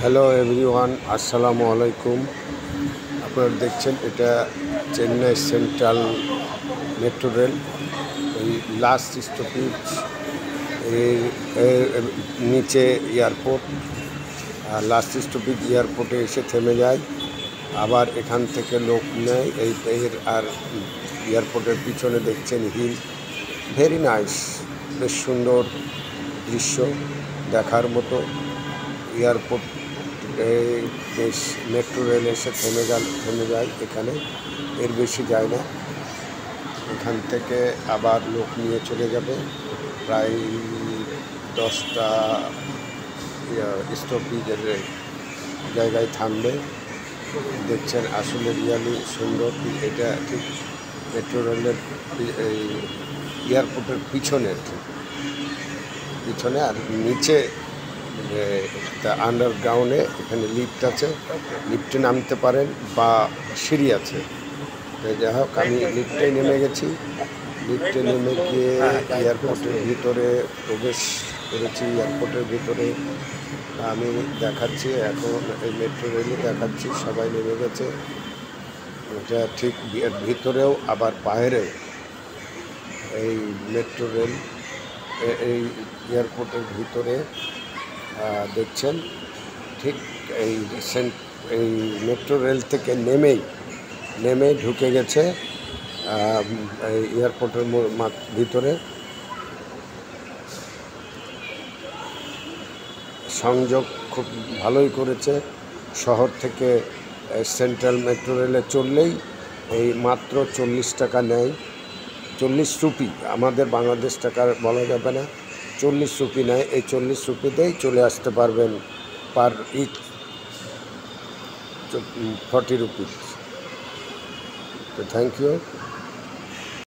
Hello everyone, আসসালামু আলাইকুম। আপনারা দেখছেন এটা চেন্নাই সেন্ট্রাল মেট্রো রেল। এই লাস্ট স্টপেজ এর নিচে এয়ারপোর্ট। লাস্ট স্টপেজ এয়ারপোর্টে এসে থেমে যায়, আবার এখান থেকে লোক নেয়। এর আর এয়ারপোর্টের পিছনে দেখছেন হিল। ভেরি নাইস, বেশ সুন্দর দৃশ্য, দেখার মতো। এয়ারপোর্ট বেশ মেট্রো রেল এসে থেমে যায় এখানে, এর বেশি যায় না। এখান থেকে আবার লোক নিয়ে চলে যাবে, প্রায় 10টা স্টপেজের জায়গায় থামবে। দেখছেন আসলে রিয়ালি সুন্দর। এটা ঠিক মেট্রো রেলের এই এয়ারপোর্টের পিছনে, আর নিচে আন্ডারগ্রাউন্ডে এখানে লিফট আছে, লিফটে নামতে পারেন বা সিঁড়ি আছে। যাই হোক, আমি লিফটে নেমে গেছি। লিফটে নেমে গিয়ে এয়ারপোর্টের ভিতরে প্রবেশ করেছি। এয়ারপোর্টের ভিতরে আমি দেখাচ্ছি, এখন এই মেট্রো রেলই দেখাচ্ছি, সবাই নেমে গেছে। এটা ঠিক ভিতরেও আবার বাইরেও এই মেট্রো রেল। এই এয়ারপোর্টের ভিতরে দেখছেন ঠিক এই মেট্রো রেল থেকে নেমে ঢুকে গেছে এই এয়ারপোর্টের ভিতরে। সংযোগ খুব ভালোই করেছে। শহর থেকে সেন্ট্রাল মেট্রো রেলে চললেই এই মাত্র 40 টাকা নেয়, 40 রুপি। আমাদের বাংলাদেশ টাকার বলা যাবে না, 40 রুপি নেয়। এই 40 রুপিতেই চলে আসতে পারবেন, পার ইচ 40 রুপিস। তো থ্যাংক ইউ।